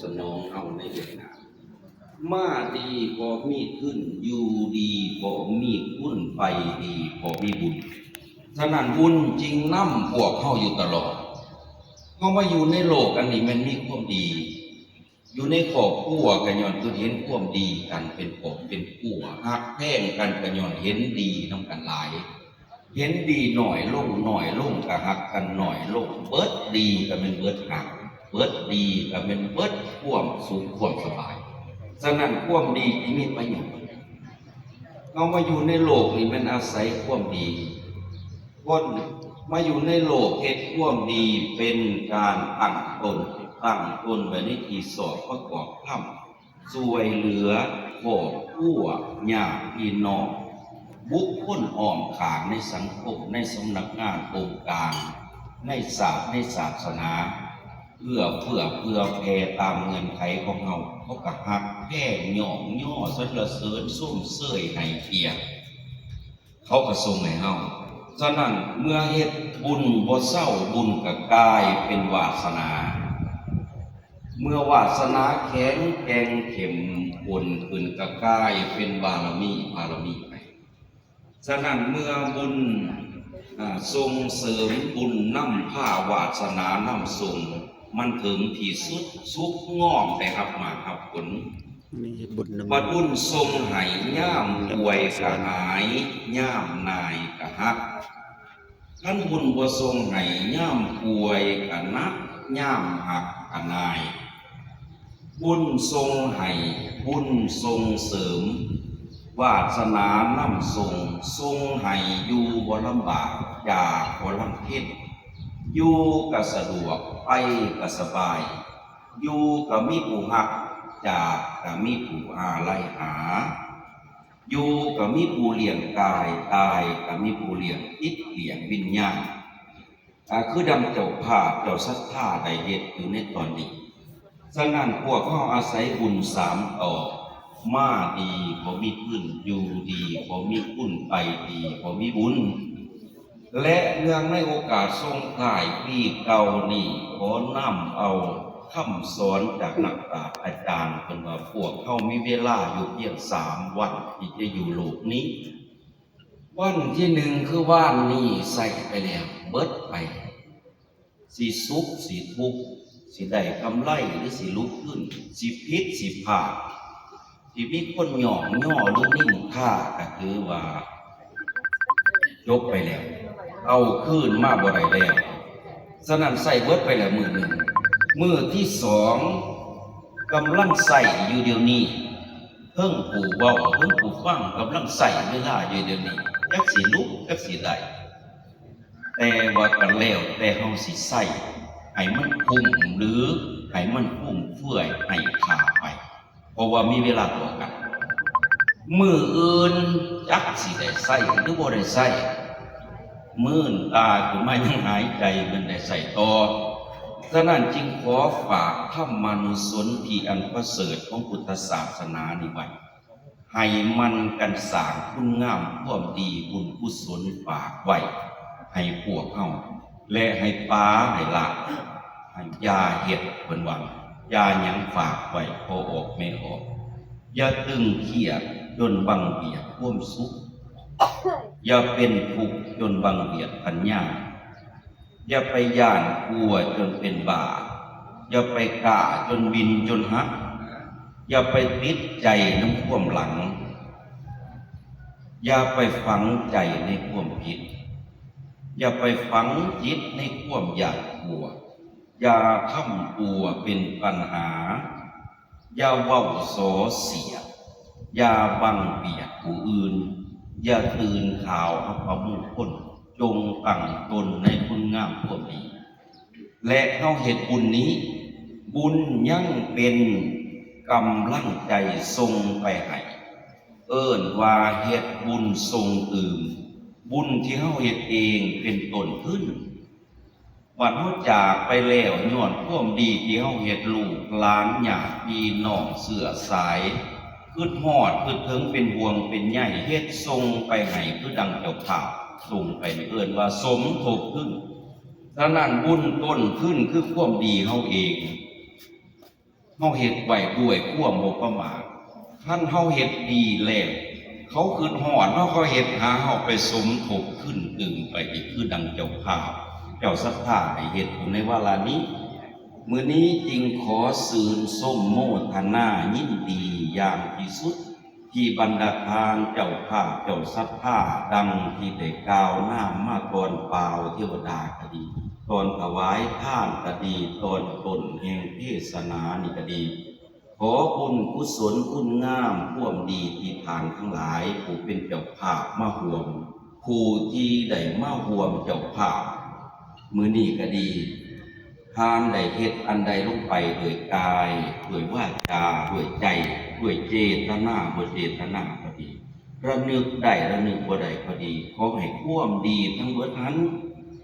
สนองเอาในเรื่องหน้ามาดีพอมีขึ้นอยู่ดีพอมีคุณไปดีพอมีบุญฉะนั้นบุญจริงนำพวกเฮาอยู่ตลอดเฮามาอยู่ในโลกอันนี้มันมีความดีอยู่ในครอบครัวก็ย้อนคือเห็นความดีกันเป็นครอบเป็นครัวฮักแพงกันก็ย้อนเห็นดีนำกันหลายเห็นดีหน่อยลงก็ฮักกันหน่อยลงเบิดดีก็เป็นเบิดฮักเบิดดีก็เป็นเบิดความสุขความสบายฉะนั้นความดีที่มีประโยชน์เรามาอยู่ในโลกนี้มันอาศัยความดีคนมาอยู่ในโลกเฮ็ดความดีเป็นการตั้งตนไว้ในที่สอบประกอบธรรมช่วยเหลือครอบครัวญาติพี่น้องบุคคลอ้อมข้างในสังคมในสำนักงานองค์การในศาสตร์ในศาสนาเพื่อแผ่ตามเงื่อนไขของเราเขาก็ฮักแพ่ย่อสรรเสริญส้มเสยให้เกียรติเขาก็ทรงให้เฮาฉะนั้นเมื่อเฮ็ดบุญบ่เศร้าบุญก็กลายเป็นวาสนาเมื่อวาสนาแข็งแกร่งเข้มข้นขึ้นก็กลายเป็นบารมีไปฉะนั้นเมื่อบุญส่งเสริมบุญนำพาวาสนานำส่งมันถึงที่สุดสุกงอมได้รับมาครับผลว่าบุญทรงให้ย่ามป่วยกะหายย่ามนายกะฮักท่านบุญบ่ทรงให้ย่ามป่วยกะนักย่ามหักกะนายบุญทรงให้บุญทรงเสริมวาสนานำทรงให้อยู่บ่ลำบากจากบ่ลำเค็ญอยู่ก็สะดวกไปก็สบายอยู่ก็มีผู้ฮักจากก็มีผู้อาลัยหาอยู่ก็มีผู้เลี้ยงกายตายก็มีผู้เลี้ยงจิตเลี้ยงวิญญาณคือดังเจ้าภาพเจ้าศรัทธาได้เฮ็ดอยู่ในตอนนี้ฉะนั้นพวกเขาอาศัยบุญ3ต่อมาดีพอมีขึ้นอยู่ดีพอมีคุณไปดีพอมีบุญและเนื่องในโอกาสทรงถ่ายปีเก่านี่ขอนำเอาคำสอนจากนักปราชญ์อาจารย์เป็นว่าพวกเขามีเวลาอยู่เพียง3 วันที่จะอยู่โลกนี้วันที่1คือว่านนี้ใส่ไปแล้วเบิดไปสิสุขสิทุกข์สิได้กำไรหรือสิลุกขึ้นสิพิษสิพลาดสิมีคนหย่อหรือนิ่งท่าก็คือว่ายกไปแล้วเอาคืนมาบ่ได้แล้วฉะนั้นใส่เบิดไปแล้วมือ1มือที่2กำลังใส่อยู่เดี๋ยวนี้เพิ่งผู้เว้าเพิ่งผู้ฟังกำลังใส่เวลาอยู่เดี๋ยวนี้จักสิลุกจักสิได้แต่ว่ากันแล้วแต่เฮาสิใส่ให้มันคุ้มหรือให้มันฟุ่มเฟือยให้ขาดไปเพราะว่ามีเวลาต่อกันมืออื่นจักสิได้ใส่หรือบ่ได้ใส่มื่นตาคือไม่ยังหายใจมันได้ใส่ต่อฉะนั้นจึงขอฝากธรรมานุสนธิอันประเสริฐของพุทธศาสนานี้ไว้ให้มันกันสร้างคุณงามความดีบุญกุศลฝากไว้ให้พวกเฮาและให้ป้าให้ละให้ยาเฮ็ดเพิ่นว่ายาหยังฝากไว้พอออกไม่ออกอย่าตึงเครียดจนบังเบียดความสุขอย่าเป็นทุกข์จนบังเบียดปัญญาอย่าไปย่านกลัวจนเป็นบาปอย่าไปกล้าจนบินจนหักอย่าไปติดใจน้ำความหลังอย่าไปฝังใจในความผิดอย่าไปฝังจิตในความอยากกลัวอย่าทำตัวเป็นปัญหาอย่าเว้าส่อเสียดอย่าบังเบียดผู้อื่นอย่าตื่นข่าวอัปมงคลจงตั้งตนในคุณงามความดีและเข้าเหตุบุญนี้บุญยังเป็นกำลังใจทรงไปให้เอิ้นว่าเหตุบุญทรงตื่มบุญที่เข้าเหตุเองเป็นต้นขึ้นวันเขาจากไปแล้วย้อนความดีที่เข้าเหตุลูกหลานญาติพี่น้องเสื้อสายพืชหอดพืชเพิงเป็นห่วงเป็นใหญ่เฮ็ดทรงไปให้พืชดังเจ้าข่าวส่งไปเอื่นว่าสมทบขึ้นฉะนั้นบุญต้นขึ้นคือความดีเฮาเองเฮ าเฮ็ดไว้ด้วยความบ่ประมาทคันเฮาเฮ็ดดีแล้วเขาคิดฮอดเนาะเขาเฮ็ดหาเฮาไปสมทบขึ้นตึงไปอีกคือดังเจ้าภาพเจ้าศรัทธาให้เฮ็ดอยู่ในวาระนี้มื้อนี้จึงขอสื่นส้มโมทนายินดีอย่างที่สุดที่บรรดาทางเจ้าภาพเจ้าศรัทธาดังที่ได้กล่าวน้ำมาตอนเปล่าเทวดาก็ดีตอนถวายท่านก็ดีตอนต้นแห่งเทศนานี่ก็ดีขอบุญกุศลคุณงามความดีที่ทานทั้งหลายผู้เป็นเจ้าภาพมาห่วมผู้ที่ได้มาห่วมเจ้าภาพมื้อนี้ก็ดีทานได้เฮ็ดอันใดลงไปด้วยกายด้วยวาจาด้วยใจด้วยเจตนาบ่เจตนาก็ดีระนึกได้ระนึกบ่ได้ก็ดีขอให้ความดีทั้งเบิดนั้น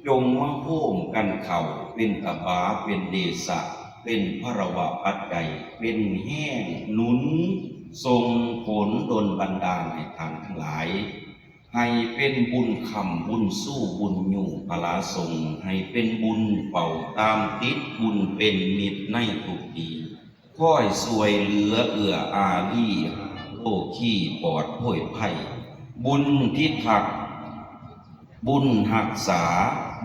จงมาโฮมกันเข้าเป็นกบาเป็นเดชะเป็นพระวะปัจจัยเป็นแห้งหนุนทรงผลดลบันดาลให้ท่านทั้งหลายให้เป็นบุญคำบุญสู้บุญอยู่พลาทรงให้เป็นบุญเป่าตามติดบุญเป็นมิตรในทุกทีค่อยสวยเหลือเอื้ออารีโลขี้ปอดโผยไผ่บุญทิทักบุญหักษา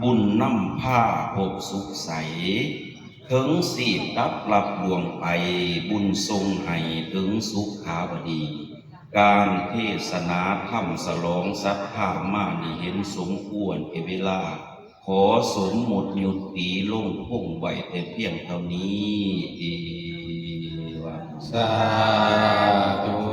บุญนำผ้าอบสุขใสถึงสีดับหลับดวงไปบุญทรงให้ถึงสุขขาวดีการเทศนาธรรมสลองศรัทธามานิเห็นสมควรเวลาขอสมหมดยุติลงคงไว้แต่เพียงเท่านี้เอวัง สาธุ